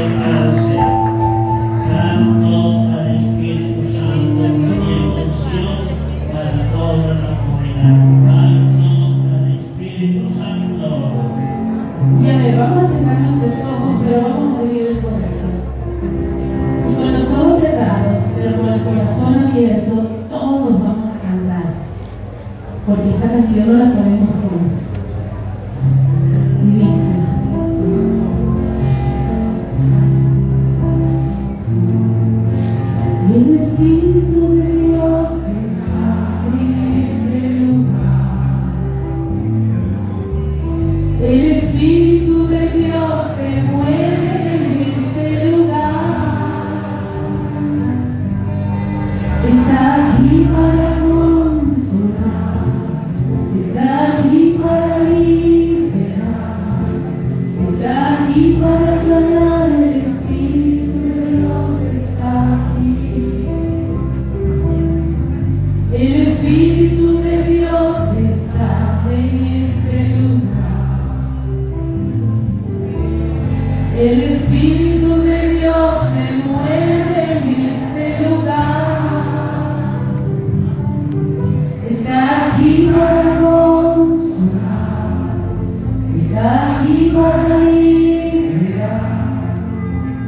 prepararse. Canto al Espíritu Santo poniendo unción para toda la comunidad. Canto al Espíritu Santo. Y a ver, vamos a cerrar nuestros ojos, pero vamos a abrir el corazón. Y con los ojos cerrados, pero con el corazón abierto, todos vamos a cantar. Porque esta canción no la sabemos todos. Y dice: el Espíritu de Dios está en este lugar. El Espíritu de Dios se mueve en este lugar. Está aquí para consolar, está aquí para liberar, está aquí para sanar. El Espíritu de Dios está aquí. El Espíritu de Dios está en este lugar. El Espíritu de Dios se mueve en este lugar. Está aquí para consolar, está aquí para liberar,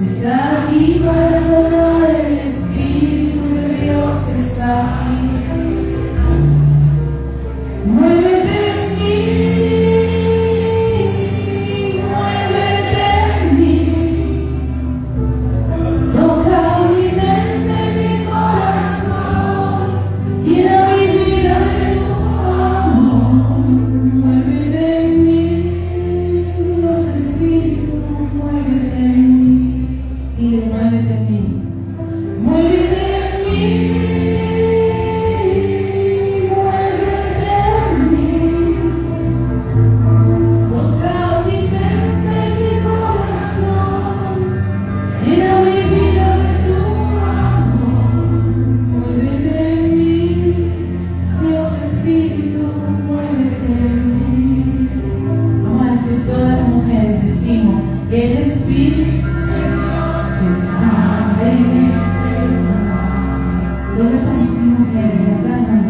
está aquí para sanar. El Espíritu de Dios está aquí. Muévete en mí, muévete en mí. Toca mi mente, mi corazón, llena mi vida de tu amor. Muévete en mí, Dios Espíritu, muévete en mí. Dile: muévete en mí, muévete en mí, muévete en mí. Toca mi mente, mi corazón, llena mi vida de tu amor. Muévete en mí, Dios Espíritu, muévete en mí. Vamos a decir todas las mujeres, decimos: el Espíritu se está en este lugar. Todas esas mujeres cantan: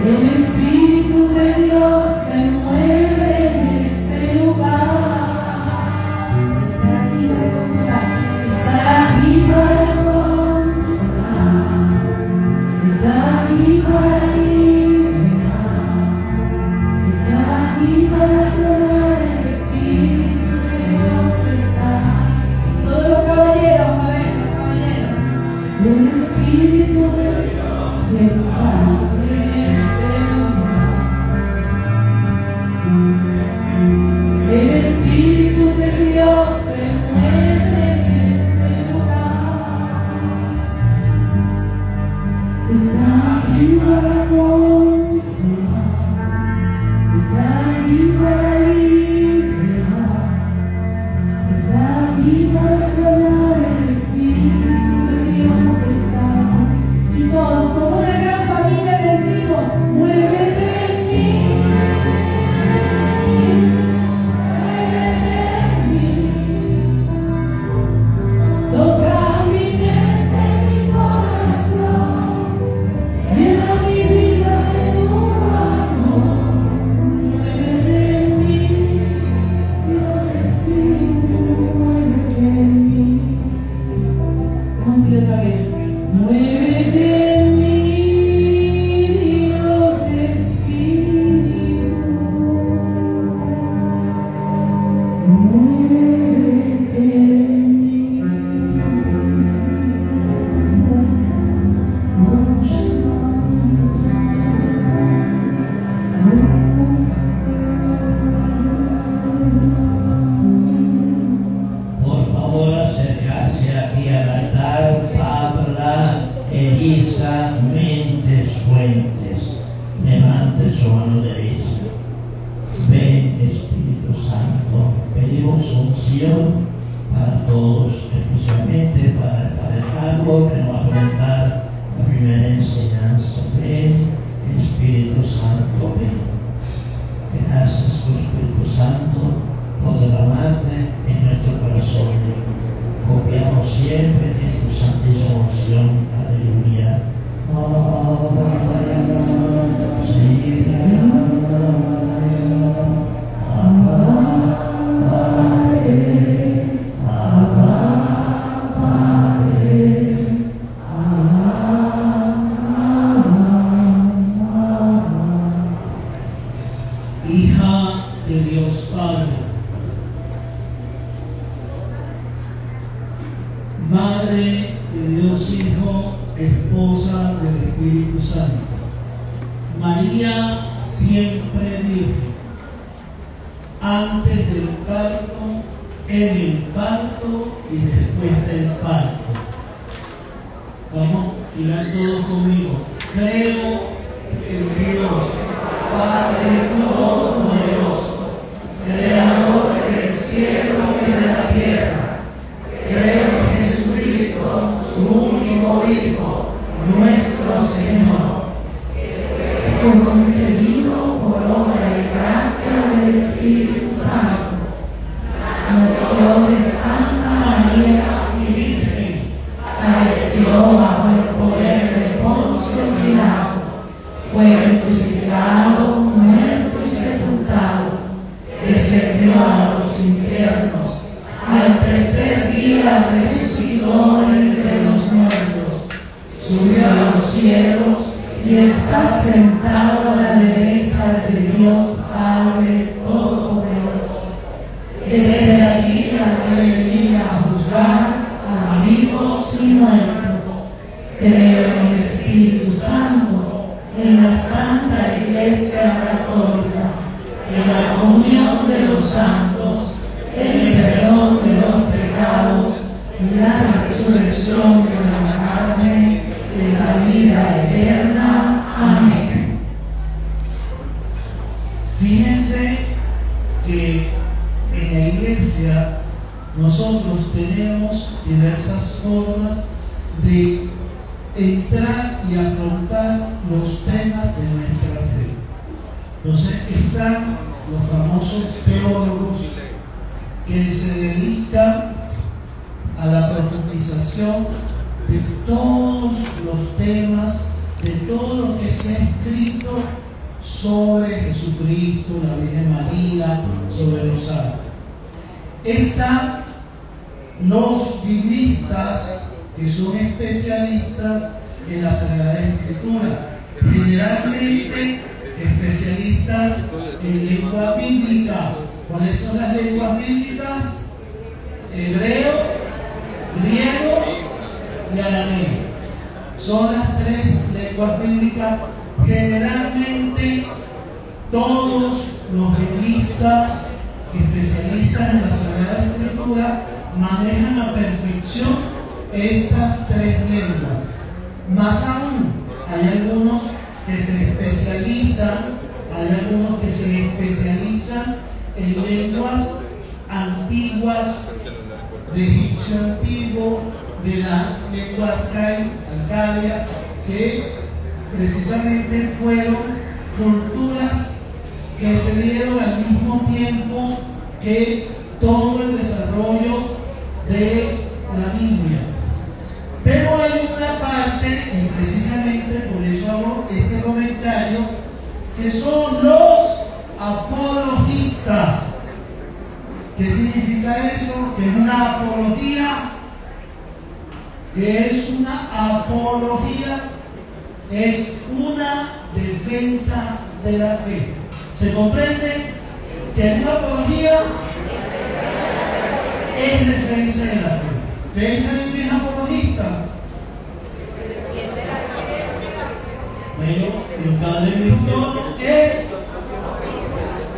el Espíritu de Dios se mueve en este lugar. Está aquí para consolar, está aquí para consolar, está aquí para liberar, está aquí para sanar. El Espíritu de Dios está aquí. Todos los caballeros, a ver, los caballeros. El Espíritu de Dios está en este lugar. El Espíritu de Dios se mueve en este lugar. Está aquí para consolar, está aquí para liberar, está aquí para sanar. El Espíritu de Dios está aquí. Y todos como una gran familia decimos: muévete en mí, muévete en mí. Toca mi mente, mi corazón, llena mi vida de tu amor. Muévete en mí, Dios Espíritu, muévete en mí. Vamos a decir otra vez: muévete en mí, Dios Espíritu, muévete en mí. Por favor, acercarse aquí al altar. Pabla Elisa Méndez Fuentes. Levante su mano derecha. Ven, Espíritu Santo. Pedimos unción para todos, especialmente para el Padre Carlos, que nos va a presentar la primera enseñanza. Ven, Espíritu Santo, ven. Gracias, Espíritu Santo, por derramarte en nuestro corazón. siempre en tu santísima unción. Aleluya. Hija de Dios Padre, Madre de Dios Hijo, Esposa del Espíritu Santo, María siempre Virgen, antes del parto, en el parto y después del parto. Vamos, digan todos conmigo. Creo en Dios, Padre Todopoderoso, Creador del cielo y de la tierra. Creo en Jesucristo, su único Hijo, nuestro Señor. Fue concebido por obra y gracia del Espíritu Santo. Nació de Santa María y Virgen. Padeció bajo el poder de Poncio Pilato. Fue crucificado, muerto y sepultado. Descendió a los infiernos. Al tercer día resucitó de entre los muertos. Subió a los cielos y está sentado a la derecha de Dios Padre Todopoderoso. Desde allí ha de venir a juzgar a vivos y muertos. Creo en el Espíritu Santo, en la Santa Iglesia Católica, en la comunión de los santos, en el perdón de los pecados, la resurrección de la carne, en la vida eterna. Amén. Fíjense que en la iglesia nosotros tenemos diversas formas de entrar y afrontar los temas de nuestra fe. Entonces están los famosos teólogos que se dedican a la profundización de todos los temas, de todo lo que se ha escrito sobre Jesucristo, la Virgen María, sobre los santos. Están los biblistas, que son especialistas en la Sagrada Escritura, generalmente especialistas en lengua bíblica. ¿Cuáles son las lenguas bíblicas? Hebreo, griego y arameo. Son las tres lenguas bíblicas. Generalmente todos los biblistas especialistas en la Sagrada Escritura manejan a perfección estas tres lenguas. Más aún, hay algunos que se especializan en lenguas antiguas, de egipcio antiguo, de la lengua arcadia, que precisamente fueron culturas que se dieron al mismo tiempo que todo el desarrollo de la Biblia. Pero hay una parte, y precisamente por eso hago este comentario, que son los apologistas. ¿Qué significa eso? Que es una apología. ¿Qué es una apología? Es una defensa de la fe. ¿Se comprende? Que una apología es defensa de la fe. ¿Ustedes saben qué es apologista? Bueno, el Padre Luis Todo es.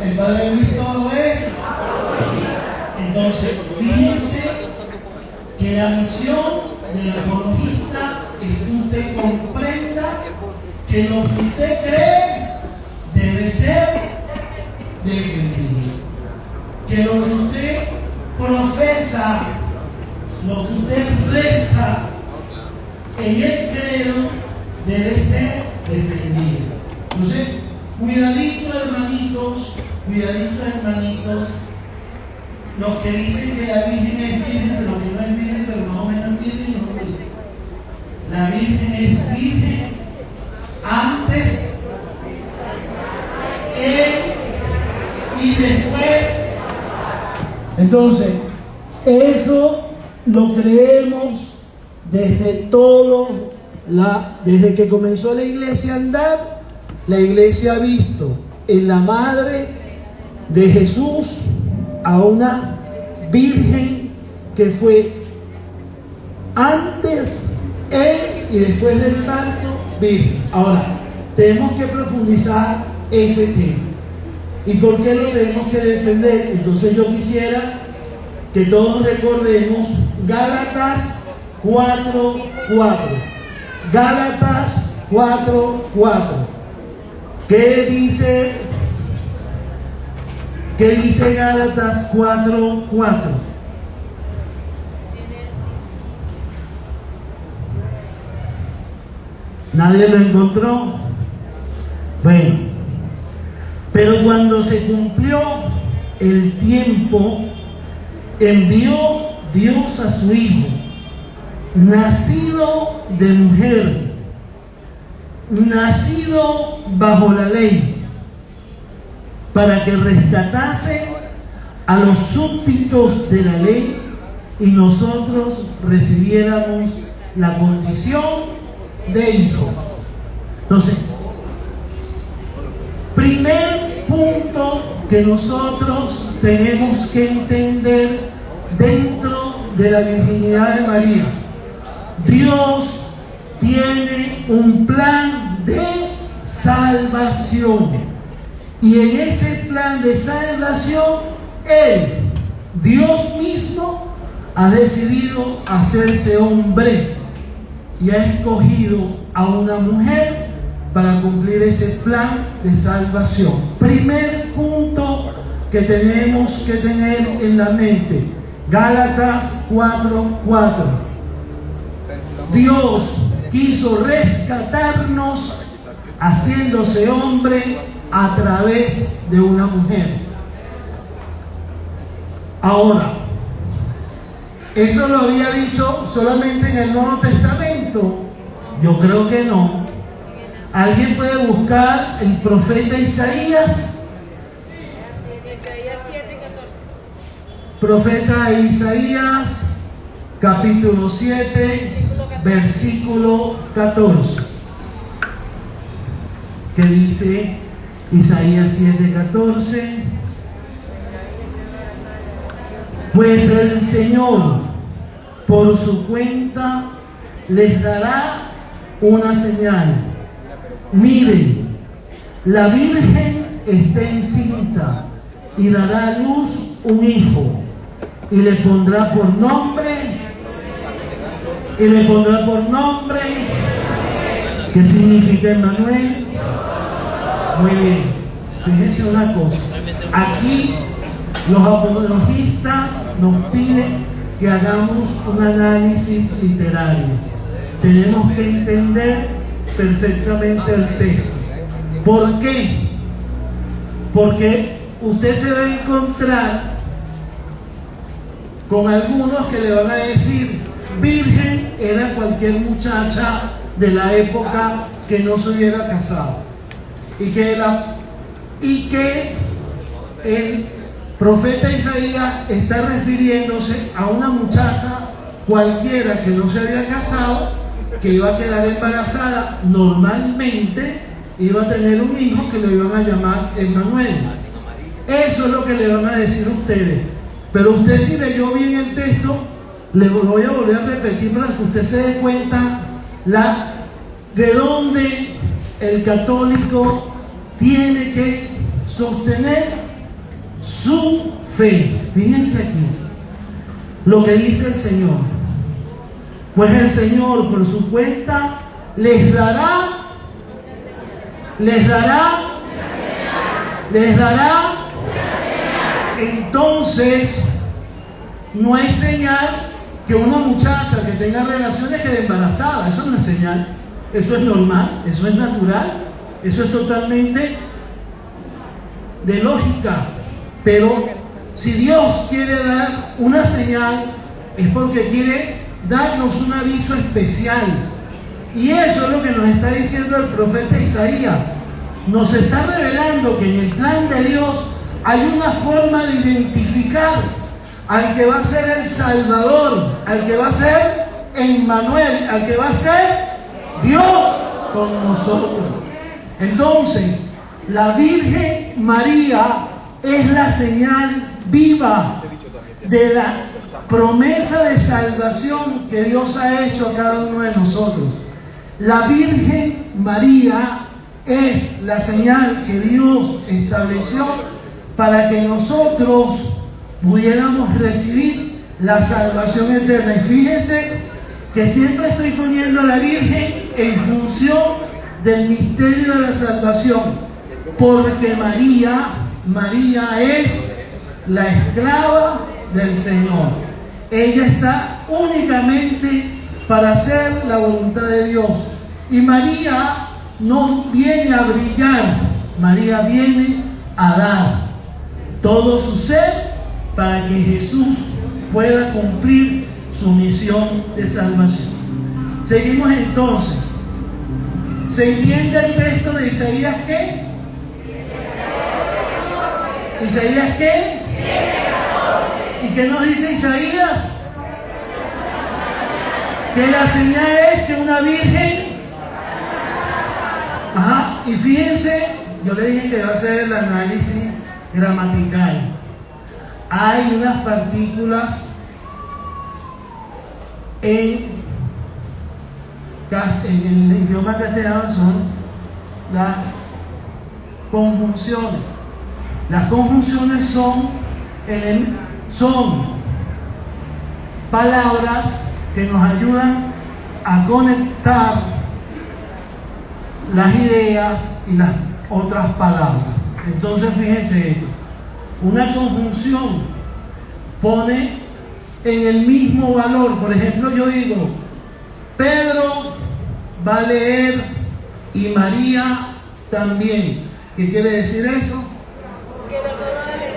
El Padre Luis Todo es. Entonces, fíjense que la misión del apologista es que usted comprenda que lo que usted cree debe ser defendido. Que lo que usted profesa, lo que usted reza en el credo debe ser defendido. Entonces, cuidadito hermanitos, los que dicen que la Virgen es virgen, pero que no es virgen, pero más o menos La Virgen es virgen antes, y después. Entonces, eso lo creemos desde que comenzó la iglesia a andar. La iglesia ha visto en la madre de Jesús a una virgen que fue antes, y después del parto, virgen. Ahora, tenemos que profundizar ese tema. ¿Y por qué lo tenemos que defender? Entonces yo quisiera que todos recordemos Gálatas 4:4. Gálatas 4:4. ¿Qué dice Gálatas 4:4? ¿Nadie lo encontró? Bueno, pero cuando se cumplió el tiempo, envió Dios a su Hijo, nacido de mujer, nacido bajo la ley, para que rescatase a los súbditos de la ley y nosotros recibiéramos la condición de hijos. Entonces, primer punto que nosotros tenemos que entender dentro de la virginidad de María: Dios tiene un plan de salvación, y en ese plan de salvación Dios mismo ha decidido hacerse hombre y ha escogido a una mujer para cumplir ese plan de salvación. Primer punto que tenemos que tener en la mente: Gálatas 4:4. Dios quiso rescatarnos haciéndose hombre a través de una mujer. Ahora, ¿eso lo había dicho solamente en el Nuevo Testamento? Yo creo que no. ¿Alguien puede buscar el profeta Isaías? Isaías 7:14. Profeta Isaías, capítulo 7, versículo 14. ¿Qué dice Isaías 7:14? Pues el Señor por su cuenta les dará una señal. Miren, la Virgen está encinta y dará a luz un hijo, y le pondrá por nombre, ¿qué significa Emmanuel? Muy bien, fíjense una cosa. Aquí los apologistas nos piden que hagamos un análisis literario. Tenemos que entender perfectamente el texto. ¿Por qué? Porque usted se va a encontrar con algunos que le van a decir: virgen era cualquier muchacha de la época que no se hubiera casado, y que el profeta Isaías está refiriéndose a una muchacha cualquiera que no se había casado, que iba a quedar embarazada, normalmente iba a tener un hijo que lo iban a llamar Emmanuel. Eso es lo que le van a decir ustedes. Pero usted, si leyó bien el texto, le voy a volver a repetir para que usted se dé cuenta de dónde el católico tiene que sostener su fe. Fíjense aquí lo que dice el Señor: pues el Señor por su cuenta les dará. Entonces, no es señal que una muchacha que tenga relaciones quede embarazada. Eso no es señal, eso es normal, eso es natural, eso es totalmente de lógica. Pero si Dios quiere dar una señal, es porque quiere darnos un aviso especial, Y eso es lo que nos está diciendo el profeta Isaías. Nos está revelando que en el plan de Dios hay una forma de identificar al que va a ser el Salvador, al que va a ser Emmanuel, al que va a ser Dios con nosotros. Entonces, la Virgen María es la señal viva de la promesa de salvación que Dios ha hecho a cada uno de nosotros. La Virgen María es la señal que Dios estableció para que nosotros pudiéramos recibir la salvación eterna. Y fíjense que siempre estoy poniendo a la Virgen en función del misterio de la salvación, porque María es la esclava del Señor. Ella está únicamente para hacer la voluntad de Dios. Y María no viene a brillar, María viene a dar todo su ser para que Jesús pueda cumplir su misión de salvación. Seguimos entonces. ¿Se entiende el texto de Isaías qué? ¿Isaías qué? ¿Y qué nos dice Isaías? Que la señal es que una virgen. Ajá, y fíjense, yo le dije que va a ser el análisis gramatical. Hay unas partículas en el idioma castellano, son las conjunciones. Las conjunciones son palabras que nos ayudan a conectar las ideas y las otras palabras. Entonces fíjense esto. Una conjunción pone en el mismo valor. Por ejemplo, yo digo, Pedro va a leer y María también. ¿Qué quiere decir eso?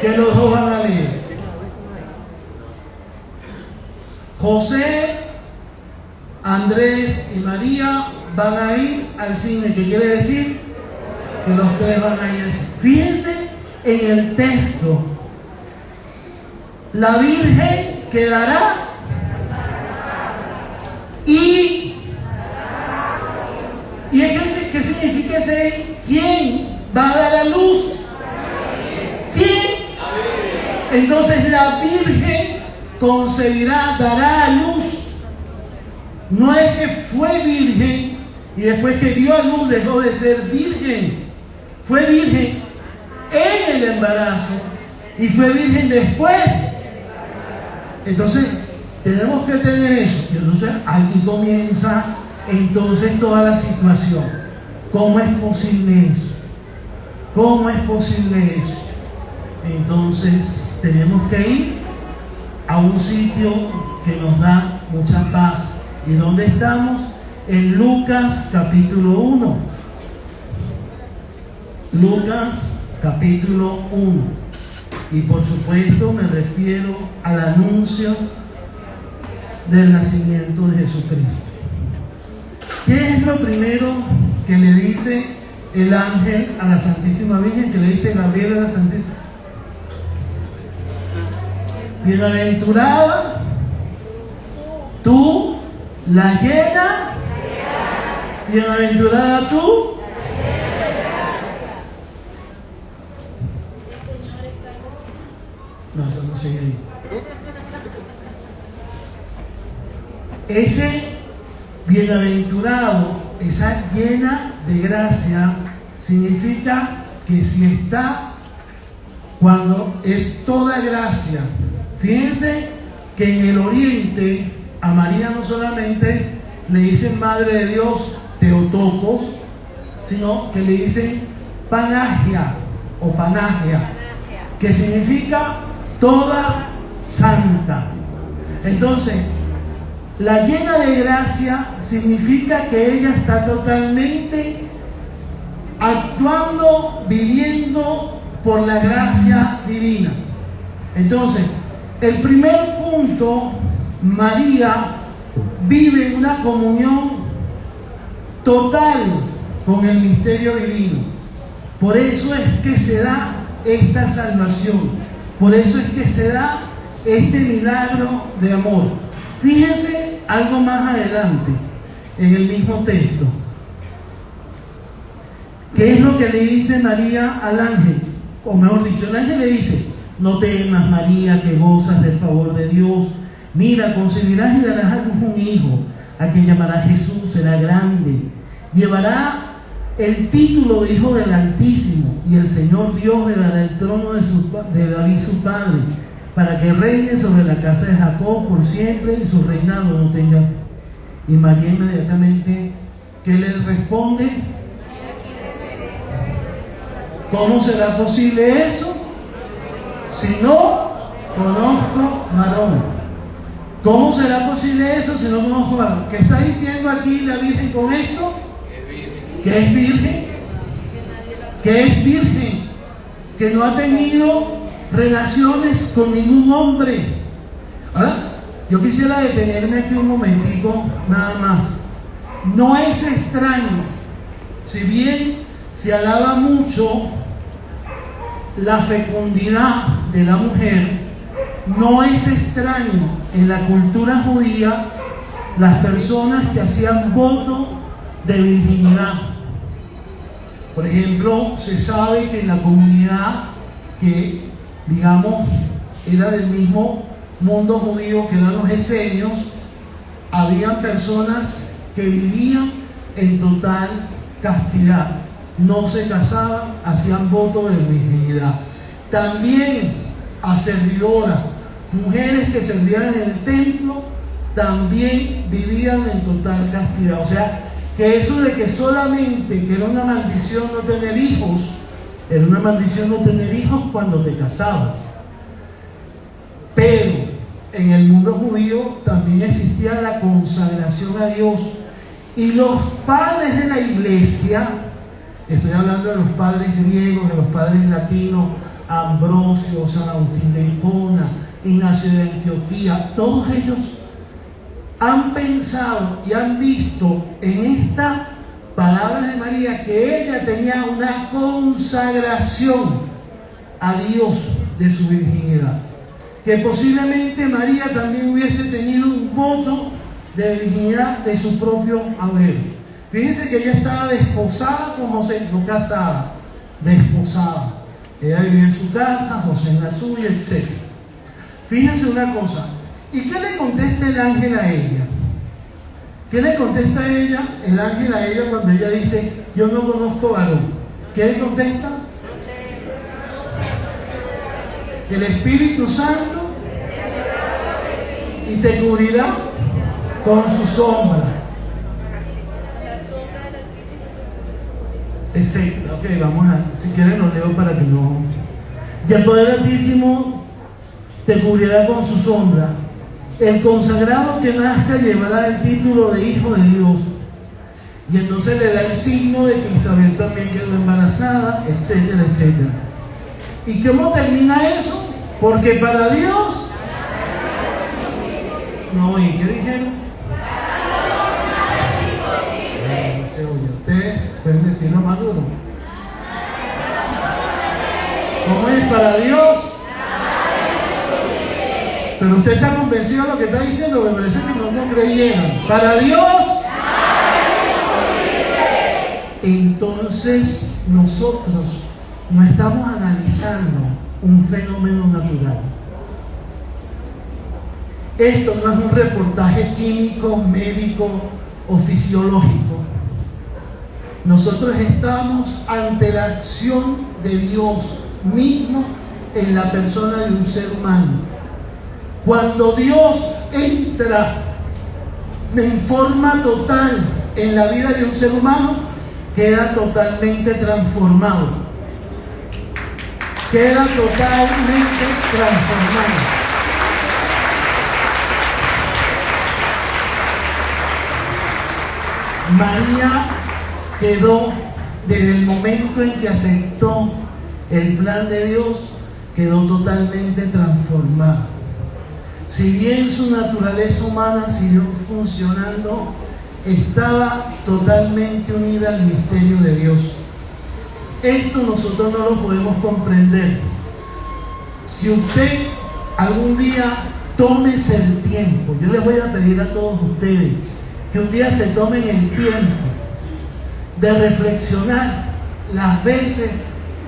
Que los dos van a leer. José, Andrés y María van a ir al cine. ¿Qué quiere decir? Que los tres van a ir al cine. Fíjense en el texto. La Virgen quedará ¿qué significa ese? ¿Quién va a dar a luz? ¿Quién? Entonces la Virgen concebirá, dará a luz. No es que fue virgen y después que dio a luz dejó de ser virgen. Fue virgen en el embarazo y fue virgen después. Entonces tenemos que tener eso. Y entonces aquí comienza entonces toda la situación. ¿Cómo es posible eso? ¿Cómo es posible eso? Entonces tenemos que ir a un sitio que nos da mucha paz. ¿Y dónde estamos? En Lucas capítulo 1. Lucas capítulo 1. Y por supuesto me refiero al anuncio del nacimiento de Jesucristo. ¿Qué es lo primero que le dice el ángel a la Santísima Virgen? Que le dice Gabriel a la Santísima. Bienaventurada tú, la llena, bienaventurada tú. No, eso no sigue ahí. Ese bienaventurado, esa llena de gracia, significa que si está, cuando es toda gracia. Fíjense que en el Oriente a María no solamente le dicen Madre de Dios, Teotocos, sino que le dicen Panagia o Panagia, que significa toda santa. Entonces, la llena de gracia significa que ella está totalmente actuando, viviendo por la gracia divina. Entonces, el primer punto, María vive una comunión total con el misterio divino. Por eso es que se da esta salvación. Por eso es que se da este milagro de amor. Fíjense algo más adelante en el mismo texto. ¿Qué es lo que le dice María al ángel? O mejor dicho, el ángel le dice: no temas, María, que gozas del favor de Dios. Mira, concebirás y darás a luz un hijo, a quien llamará Jesús. Será grande, llevará el título de Hijo del Altísimo, y el Señor Dios le dará el trono de David su padre, para que reine sobre la casa de Jacob por siempre, y su reinado no tenga fin. Y María inmediatamente, ¿qué le responde? ¿Cómo será posible eso? Si no conozco varón. ¿Cómo será posible eso si no conozco varón? ¿Qué está diciendo aquí la Virgen con esto? Que es virgen. Que es virgen. Que no ha tenido relaciones con ningún hombre. Ahora, yo quisiera detenerme aquí un momentico, nada más. No es extraño, si bien se alaba mucho la fecundidad de la mujer, no es extraño en la cultura judía las personas que hacían voto de virginidad. Por ejemplo, se sabe que en la comunidad que, digamos, era del mismo mundo judío, que eran los esenios, habían personas que vivían en total castidad. No se casaban, hacían voto de virginidad. También a servidoras, mujeres que servían en el templo, también vivían en total castidad. O sea, que eso de que solamente que era una maldición no tener hijos, era una maldición no tener hijos cuando te casabas. Pero en el mundo judío también existía la consagración a Dios, y los padres de la iglesia, estoy hablando de los padres griegos, de los padres latinos, Ambrosio, San Agustín de Hipona, Ignacio de Antioquía, todos ellos han pensado y han visto en esta palabra de María que ella tenía una consagración a Dios de su virginidad, que posiblemente María también hubiese tenido un voto de virginidad de su propio haber. Fíjense que ella estaba desposada con José, no casada, desposada. Ella vivía en su casa, José en la suya, etc. Fíjense una cosa. ¿Y qué le contesta el ángel a ella? ¿Qué le contesta el ángel a ella cuando ella dice: yo no conozco varón? ¿Qué le contesta? El Espíritu Santo y te cubrirá con su sombra. Exacto, ok, vamos a, si quieren lo leo para que no. Y el poder altísimo te cubrirá con su sombra. El consagrado que nazca llevará el título de Hijo de Dios. Y entonces le da el signo de que Isabel también quedó embarazada, etcétera, etcétera. ¿Y cómo termina eso? Porque para Dios... No, ¿y qué dijeron? No se oye. Ustedes pueden decirlo más duro. ¿Cómo es para Dios? Pero usted está convencido de lo que está diciendo, me parece que no creyeron. Para Dios. Entonces nosotros no estamos analizando un fenómeno natural. Esto no es un reportaje químico, médico o fisiológico. Nosotros estamos ante la acción de Dios mismo en la persona de un ser humano. Cuando Dios entra en forma total en la vida de un ser humano, queda totalmente transformado. Queda totalmente transformado. María quedó, desde el momento en que aceptó el plan de Dios, quedó totalmente transformada. Si bien su naturaleza humana siguió funcionando estaba totalmente unida al misterio de Dios. Esto nosotros no lo podemos comprender. Si usted algún día tómese el tiempo, yo les voy a pedir a todos ustedes que un día se tomen el tiempo de reflexionar las veces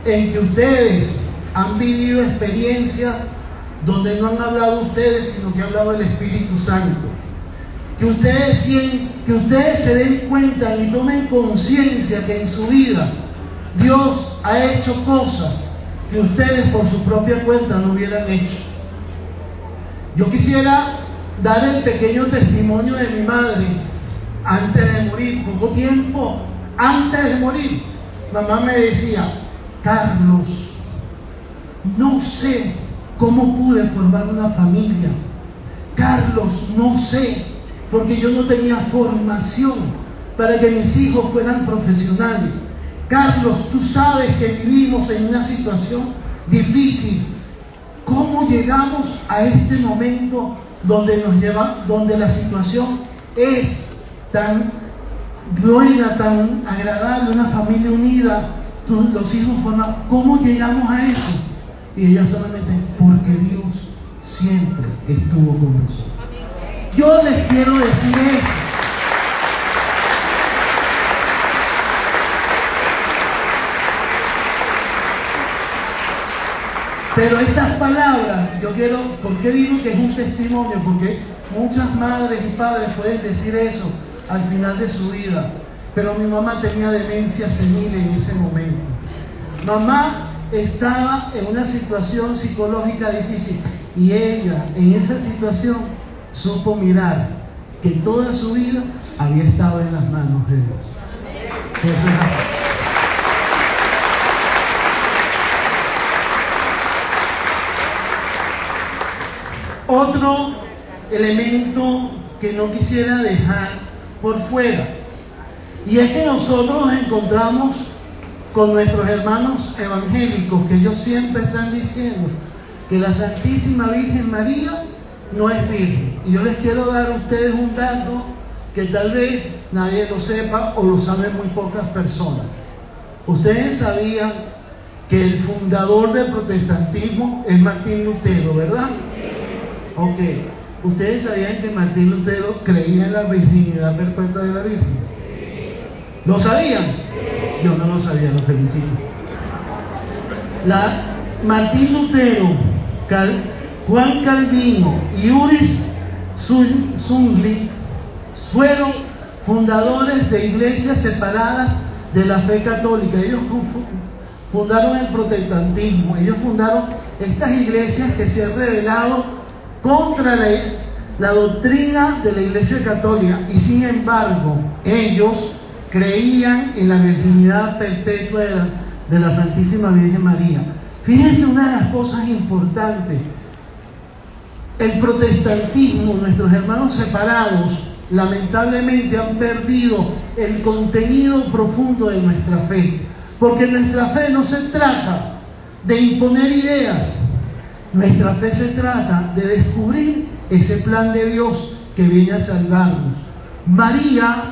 en que ustedes han vivido experiencias donde no han hablado ustedes, sino que ha hablado el Espíritu Santo. Que ustedes se den cuenta y tomen conciencia que en su vida Dios ha hecho cosas que ustedes por su propia cuenta no hubieran hecho. Yo quisiera dar el pequeño testimonio de mi madre antes de morir, poco tiempo antes de morir. Mamá me decía: Carlos, no sé cómo pude formar una familia. Carlos, no sé, porque yo no tenía formación para que mis hijos fueran profesionales. Carlos, tú sabes que vivimos en una situación difícil. ¿Cómo llegamos a este momento donde la situación es tan buena, tan agradable, una familia unida, los hijos formados? ¿Cómo llegamos a eso? Y ella solamente: porque Dios siempre estuvo con nosotros. Yo les quiero decir eso. Pero estas palabras, ¿por qué digo que es un testimonio? Porque muchas madres y padres pueden decir eso al final de su vida. Pero mi mamá tenía demencia senil en ese momento. Mamá estaba en una situación psicológica difícil y ella en esa situación supo mirar que toda su vida había estado en las manos de Dios. Eso es así. Otro elemento que no quisiera dejar por fuera, y es que nosotros nos encontramos con nuestros hermanos evangélicos, que ellos siempre están diciendo que la Santísima Virgen María no es virgen. Y yo les quiero dar a ustedes un dato que tal vez nadie lo sepa o lo saben muy pocas personas. Ustedes sabían que el fundador del protestantismo es Martín Lutero, ¿verdad? Ok. ¿Ustedes sabían que Martín Lutero creía en la virginidad perpetua de la Virgen? ¿Lo sabían? Yo no lo sabía, lo felicito. Martín Lutero, Juan Calvino y Ulrich Zwingli fueron fundadores de iglesias separadas de la fe católica. Ellos fundaron el protestantismo. Ellos fundaron estas iglesias que se han rebelado contra la doctrina de la Iglesia Católica, y sin embargo ellos creían en la virginidad perpetua de la Santísima Virgen María. Fíjense una de las cosas importantes: el protestantismo, nuestros hermanos separados, lamentablemente han perdido el contenido profundo de nuestra fe, porque nuestra fe no se trata de imponer ideas. Nuestra fe se trata de descubrir ese plan de Dios que viene a salvarnos. María,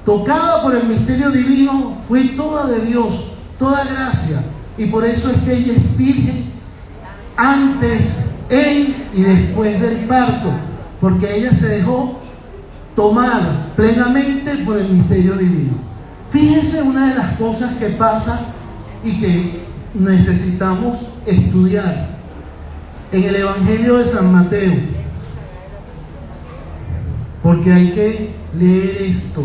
tocada por el misterio divino, fue toda de Dios, toda gracia, y por eso es que ella es virgen antes, en y después del parto, porque ella se dejó tomar plenamente por el misterio divino. Fíjense una de las cosas que pasa y que necesitamos estudiar en el Evangelio de San Mateo, porque hay que leer esto.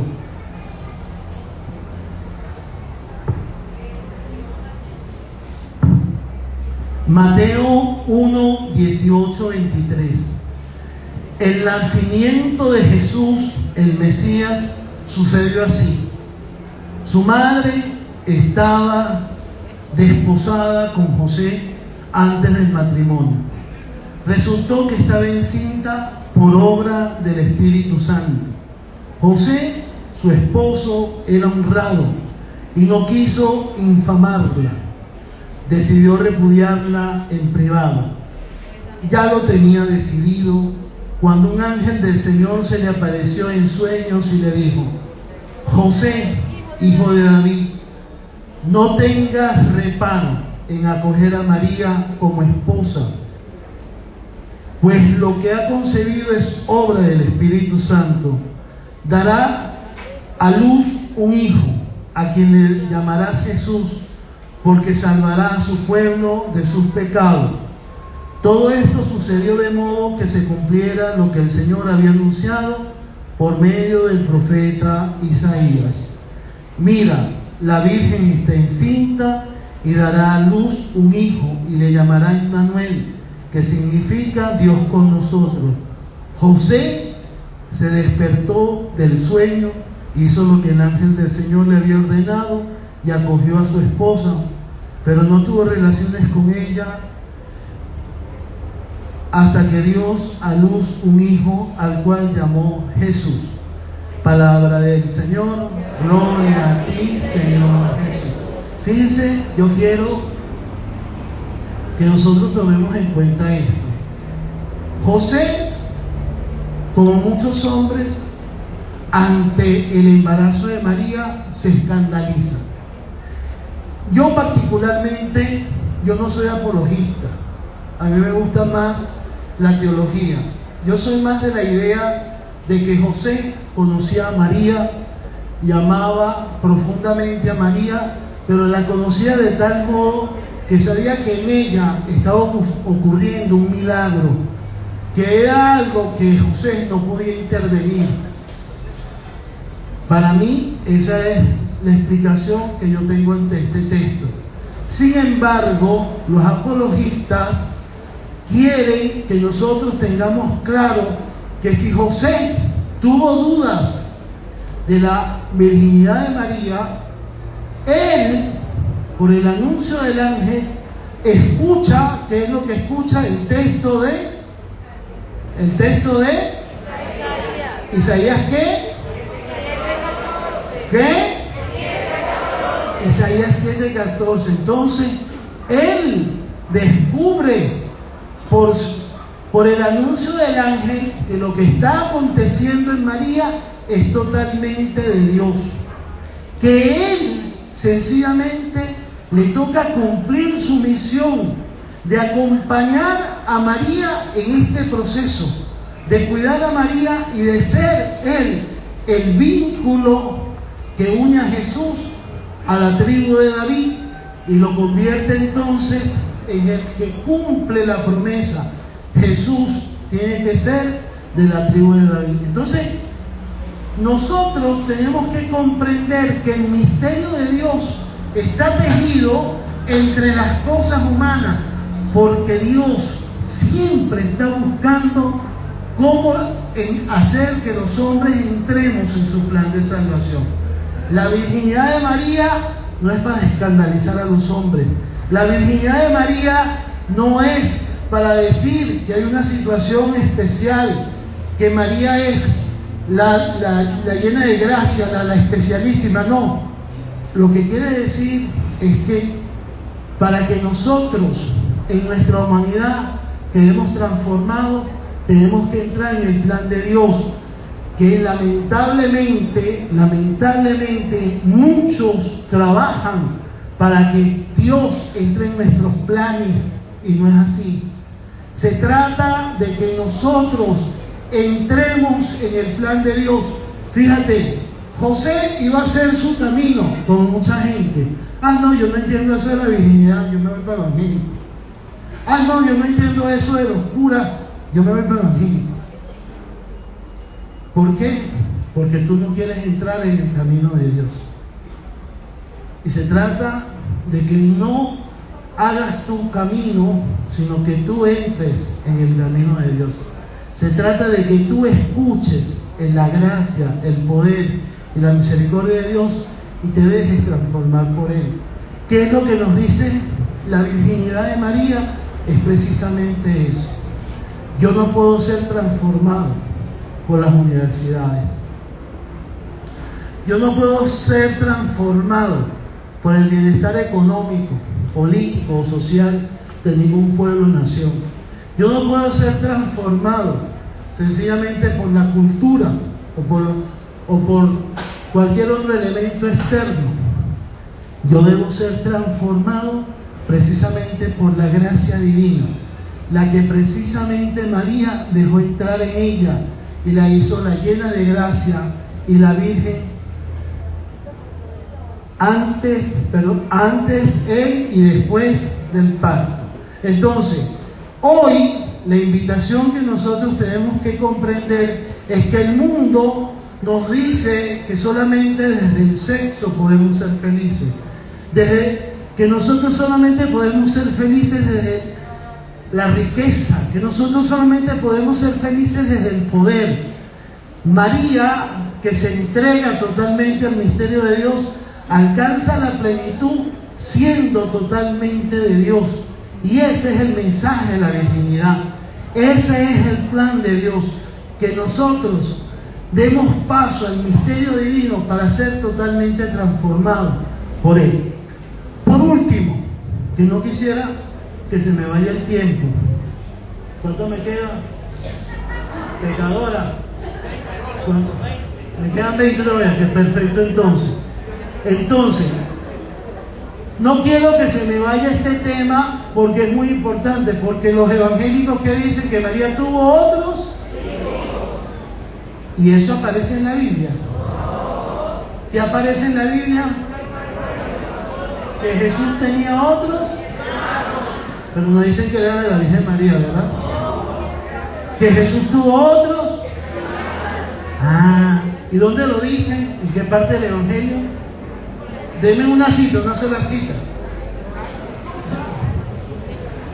Mateo 1, 18, 23. El nacimiento de Jesús, el Mesías, sucedió así. Su madre estaba desposada con José antes del matrimonio. Resultó que estaba encinta por obra del Espíritu Santo. José, su esposo, era honrado y no quiso infamarla. Decidió repudiarla en privado. Ya lo tenía decidido cuando un ángel del Señor se le apareció en sueños y le dijo: José, hijo de David, no tengas reparo en acoger a María como esposa, pues lo que ha concebido es obra del Espíritu Santo. Dará a luz un hijo, a quien le llamarás Jesús, porque salvará a su pueblo de sus pecados. Todo esto sucedió de modo que se cumpliera lo que el Señor había anunciado por medio del profeta Isaías. Mira, la Virgen está encinta y dará a luz un hijo y le llamará Emmanuel, que significa Dios con nosotros. José se despertó del sueño, hizo lo que el ángel del Señor le había ordenado y acogió a su esposa, pero no tuvo relaciones con ella hasta que dio a luz un hijo al cual llamó Jesús. Palabra del Señor. Gloria a ti, Señor Jesús. Fíjense, yo quiero que nosotros tomemos en cuenta esto. José, como muchos hombres, ante el embarazo de María se escandaliza. Yo particularmente, yo no soy apologista. A mí me gusta más la teología. Yo soy más de la idea de que José conocía a María y amaba profundamente a María, pero la conocía de tal modo que sabía que en ella estaba ocurriendo un milagro, que era algo que José no podía intervenir. Para mí, esa es la explicación que yo tengo ante este texto. Sin embargo, los apologistas quieren que nosotros tengamos claro que si José tuvo dudas de la virginidad de María, él, por el anuncio del ángel, escucha, ¿qué es lo que escucha? El texto de Isaías, ¿qué? ¿Qué? Isaías 7:14. Entonces, él descubre por el anuncio del ángel que lo que está aconteciendo en María es totalmente de Dios, que él sencillamente le toca cumplir su misión de acompañar a María en este proceso, de cuidar a María y de ser él el vínculo que une a Jesús a la tribu de David y lo convierte entonces en el que cumple la promesa. Jesús tiene que ser de la tribu de David. Entonces, nosotros tenemos que comprender que el misterio de Dios está tejido entre las cosas humanas, porque Dios siempre está buscando cómo hacer que los hombres entremos en su plan de salvación. La virginidad de María no es para escandalizar a los hombres. La virginidad de María no es para decir que hay una situación especial, que María es la llena de gracia, la especialísima. No, lo que quiere decir es que para que nosotros en nuestra humanidad quedemos transformados, tenemos que entrar en el plan de Dios, que lamentablemente muchos trabajan para que Dios entre en nuestros planes, y no es así. Se trata de que nosotros entremos en el plan de Dios. Fíjate, José iba a hacer su camino con mucha gente. No, yo no entiendo eso de la virginidad, yo me voy para el evangelio. No, yo no entiendo eso de los curas, yo me voy para el evangelio. ¿Por qué? Porque tú no quieres entrar en el camino de Dios. Y se trata de que no hagas tu camino, sino que tú entres en el camino de Dios. Se trata de que tú escuches en la gracia, el poder y la misericordia de Dios y te dejes transformar por Él. ¿Qué es lo que nos dice la virginidad de María? Es precisamente eso. Yo no puedo ser transformado por las universidades. Yo no puedo ser transformado por el bienestar económico, político o social de ningún pueblo o nación. Yo no puedo ser transformado sencillamente por la cultura o por cualquier otro elemento externo. Yo debo ser transformado precisamente por la gracia divina, la que precisamente María dejó entrar en ella y la hizo la llena de gracia y la Virgen antes, en y después del parto. Entonces, hoy la invitación que nosotros tenemos que comprender es que el mundo nos dice que solamente desde el sexo podemos ser felices, desde que nosotros solamente podemos ser felices desde la riqueza, que nosotros solamente podemos ser felices desde el poder. María, que se entrega totalmente al misterio de Dios, alcanza la plenitud siendo totalmente de Dios. Y ese es el mensaje de la virginidad. Ese es el plan de Dios, que nosotros demos paso al misterio divino para ser totalmente transformados por Él. Por último, que no quisiera que se me vaya el tiempo. ¿Cuánto me queda? Pecadora. ¿Cuánto? Me quedan 20 horas, que es perfecto entonces. Entonces, no quiero que se me vaya este tema porque es muy importante, porque los evangélicos que dicen que María tuvo otros, y eso aparece en la Biblia. ¿Qué aparece en la Biblia? Que Jesús tenía otros, pero no dicen que era de la Virgen María, ¿verdad? Que Jesús tuvo otros. ¿Y dónde lo dicen? ¿En qué parte del Evangelio? Denme una cita, una sola cita.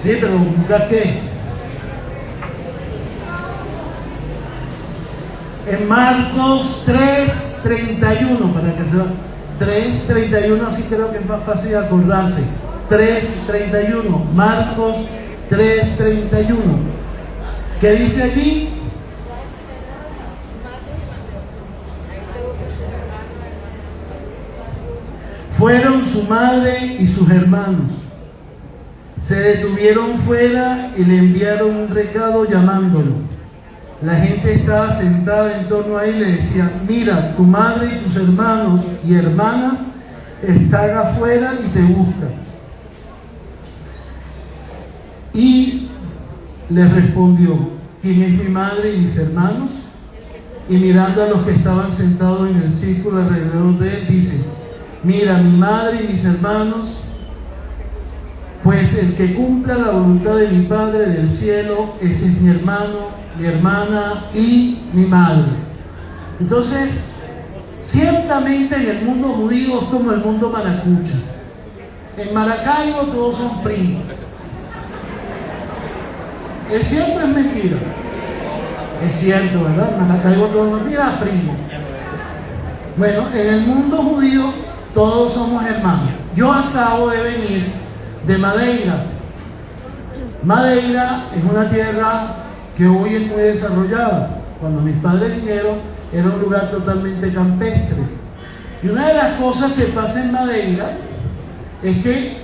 Sí, pero ¿buscar qué? En Marcos 3:31, para que sea 3:31, así creo que es más fácil acordarse. 3:31, Marcos 3:31. ¿Qué dice allí? Fueron su madre y sus hermanos. Se detuvieron fuera y le enviaron un recado llamándolo. La gente estaba sentada en torno a él y le decía: mira, tu madre y tus hermanos y hermanas están afuera y te buscan. Y les respondió: ¿quién es mi madre y mis hermanos? Y mirando a los que estaban sentados en el círculo alrededor de él, dice: mira, mi madre y mis hermanos, pues el que cumpla la voluntad de mi Padre del cielo, ese es mi hermano, mi hermana y mi madre. Entonces, ciertamente en el mundo judío es como el mundo maracucho. En Maracaibo todos son primos. ¿Es cierto o es mentira? Es cierto, ¿verdad? En Maracaibo todos son primos. Bueno, en el mundo judío todos somos hermanos. Yo acabo de venir de Madeira. Madeira es una tierra que hoy es muy desarrollada. Cuando mis padres vinieron, era un lugar totalmente campestre. Y una de las cosas que pasa en Madeira es que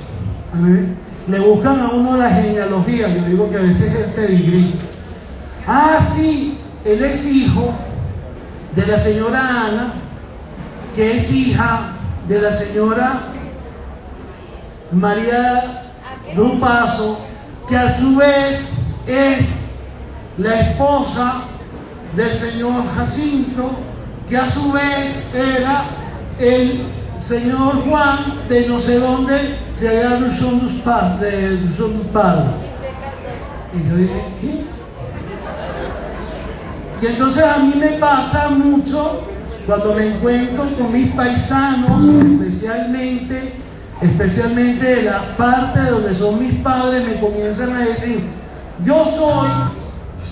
le buscan a uno la genealogía. Yo digo que a veces es el pedigrí. Sí, él es hijo de la señora Ana, que es hija de la señora María Dupazo, que a su vez es la esposa del señor Jacinto, que a su vez era el señor Juan de no sé dónde, de allá de sus padres. Y yo dije, ¿qué? Y entonces a mí me pasa mucho cuando me encuentro con mis paisanos, especialmente de la parte de donde son mis padres, me comienzan a decir: yo soy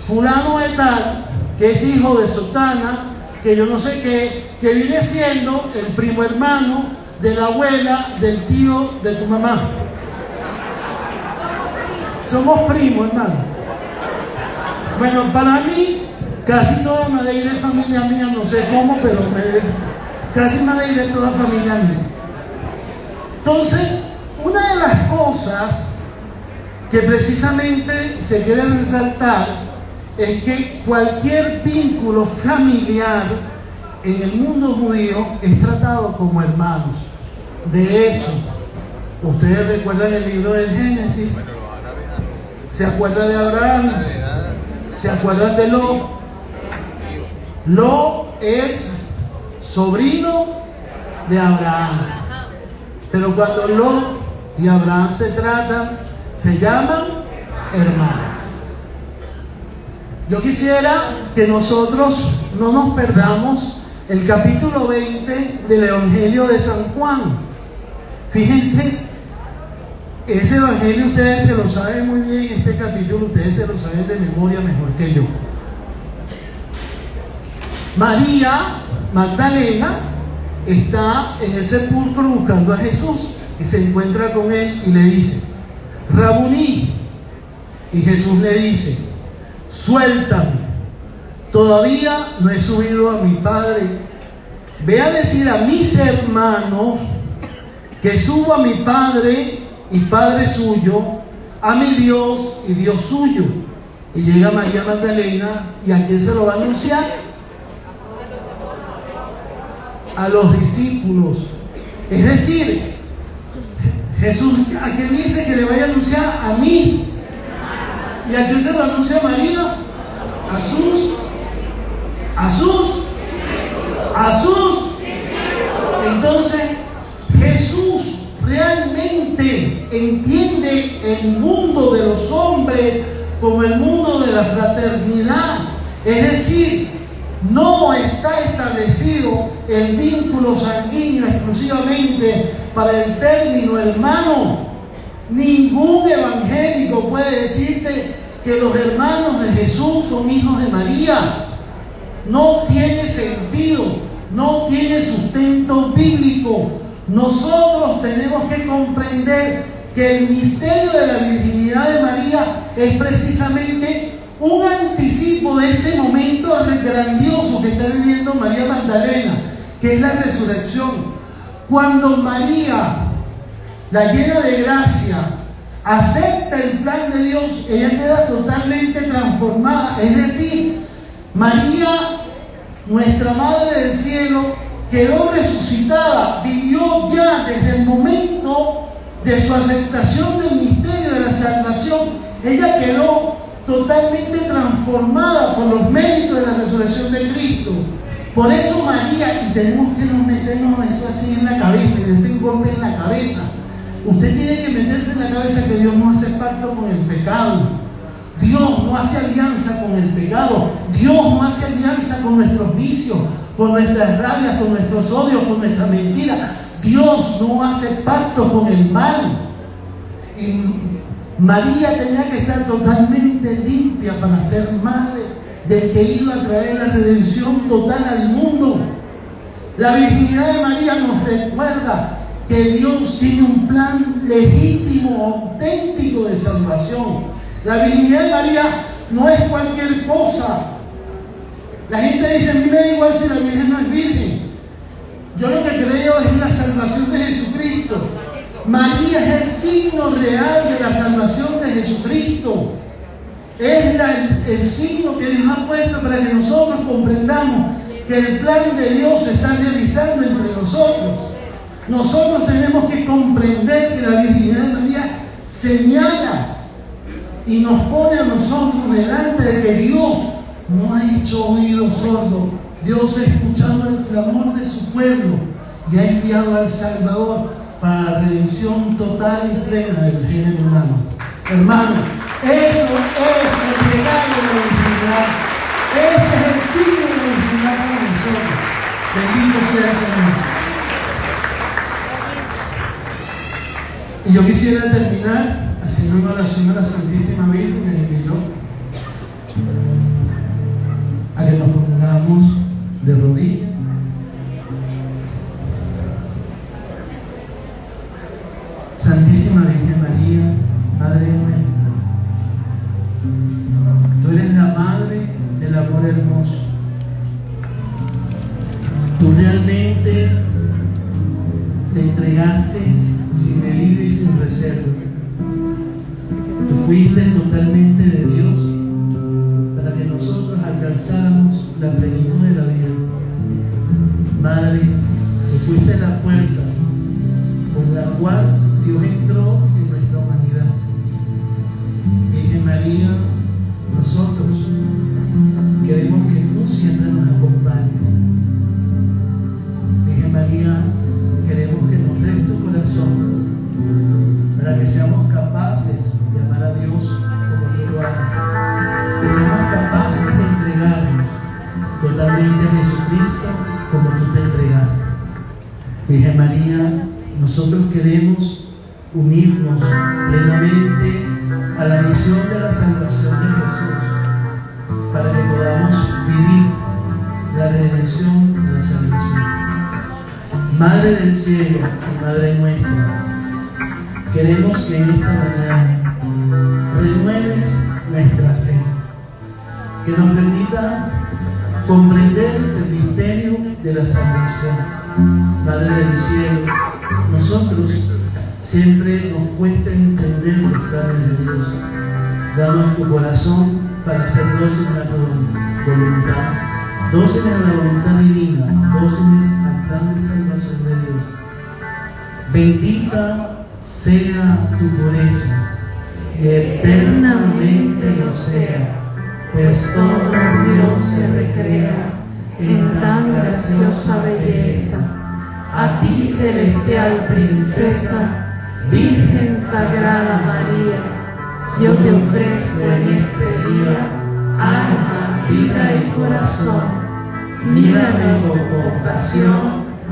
fulano de tal, que es hijo de sotana, que yo no sé qué, que viene siendo el primo hermano de la abuela del tío de tu mamá. Somos primos, hermano. Bueno, para mí casi toda Madeira es familia mía, no sé cómo, pero casi Madeira es toda familia mía. Entonces, una de las cosas que precisamente se quiere resaltar es que cualquier vínculo familiar en el mundo judío es tratado como hermanos. De hecho, ustedes recuerdan el libro del Génesis, se acuerdan de Abraham, se acuerdan de Lot. Lot es sobrino de Abraham, pero cuando Lot y Abraham se tratan, se llaman hermanos. Yo quisiera que nosotros no nos perdamos el capítulo 20 del Evangelio de San Juan. Fíjense, ese Evangelio ustedes se lo saben muy bien, este capítulo ustedes se lo saben de memoria mejor que yo. María Magdalena está en el sepulcro buscando a Jesús y se encuentra con él y le dice: Rabuní. Y Jesús le dice: suéltame, todavía no he subido a mi Padre. Ve a decir a mis hermanos que subo a mi Padre y Padre suyo, a mi Dios y Dios suyo. Y llega María Magdalena, ¿y a quién se lo va a anunciar? A los discípulos. Es decir, Jesús, ¿a quién dice que le vaya a anunciar? A mis. ¿Y a quién se lo anuncia María? A sus. Entonces, Jesús realmente entiende el mundo de los hombres como el mundo de la fraternidad. Es decir, no está establecido el vínculo sanguíneo exclusivamente para el término hermano. Ningún evangélico puede decirte que los hermanos de Jesús son hijos de María. No tiene sentido, no tiene sustento bíblico. Nosotros tenemos que comprender que el misterio de la virginidad de María es precisamente un anticipo de este momento grandioso que está viviendo María Magdalena, que es la resurrección. Cuando María, la llena de gracia, acepta el plan de Dios, ella queda totalmente transformada. Es decir, María, nuestra Madre del Cielo, quedó resucitada, vivió ya desde el momento de su aceptación del misterio de la salvación. Ella quedó totalmente transformada por los méritos de la resurrección de Cristo. Por eso María, y tenemos que meternos eso así en la cabeza, y ese golpe en la cabeza. Usted tiene que meterse en la cabeza que Dios no hace pacto con el pecado. Dios no hace alianza con el pecado. Dios no hace alianza con nuestros vicios, con nuestras rabias, con nuestros odios, con nuestra mentira. Dios no hace pacto con el mal. Y María tenía que estar totalmente limpia para ser madre del que iba a traer la redención total al mundo. La virginidad de María nos recuerda que Dios tiene un plan legítimo, auténtico de salvación. La virginidad de María no es cualquier cosa. La gente dice: a mí me da igual si la Virgen no es virgen. Yo lo que creo es la salvación de Jesucristo. María es el signo real de la salvación de Jesucristo. Es el signo que Dios ha puesto para que nosotros comprendamos que el plan de Dios se está realizando entre nosotros. Nosotros tenemos que comprender que la virginidad de María señala y nos pone a nosotros delante de que Dios no ha hecho oído sordo. Dios ha escuchado el clamor de su pueblo y ha enviado al Salvador para la redención total y plena del género humano. Hermano, eso es el regalo de la virginidad. Ese es el signo de la virginidad para nosotros. Bendito sea el Señor. Y yo quisiera terminar haciendo una oración a la Santísima Virgen que me invitó a que nos pongamos de rodillas. Santísima Virgen María, Madre nuestra, tú eres la madre del amor hermoso. Tú realmente te entregaste sin medida y sin reserva. Tú fuiste totalmente de Dios para que nosotros alcanzáramos la plenitud de la vida. Madre, tú fuiste la puerta con la cual Dios entró en nuestra humanidad. Virgen María, nosotros queremos que tú siempre nos acompañes. Virgen María, queremos que nos des tu corazón para que seamos capaces de amar a Dios como tú lo amas, que seamos capaces de entregarnos totalmente a Jesucristo como tú te entregaste. Virgen María, nosotros queremos unirnos plenamente a la misión de la salvación de Jesús para que podamos vivir la redención y la salvación. Madre del cielo y Madre nuestra, queremos que en esta mañana renueves nuestra fe, que nos permita comprender el misterio de la salvación. Madre del cielo, nosotros siempre nos cuesta entender los planes de Dios. Danos tu corazón para ser dóciles a tu voluntad, dóciles a la voluntad divina, dóciles al plan de salvación de Dios. Bendita sea tu pureza, y eternamente lo sea, pues todo Dios se recrea en tan graciosa belleza. A ti, celestial princesa, Virgen Sagrada María, yo te ofrezco en este día alma, vida y corazón. Mírame con compasión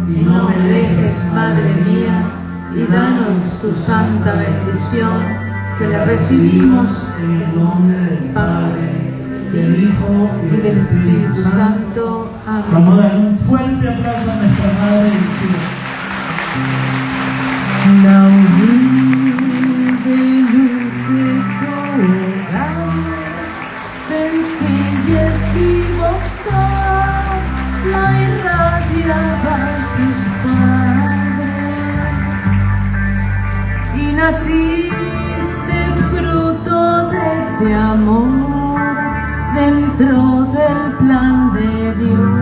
y no me dejes, Madre mía, y danos tu santa bendición, que la recibimos en el nombre del Padre, del Hijo y del Espíritu Santo. Amén. Vamos a dar un fuerte aplauso a nuestra Madre del Cielo. La humilde luz de su hogar, sencillez y bondad, la irradiaba sus padres. Y naciste fruto de ese amor dentro del plan de Dios.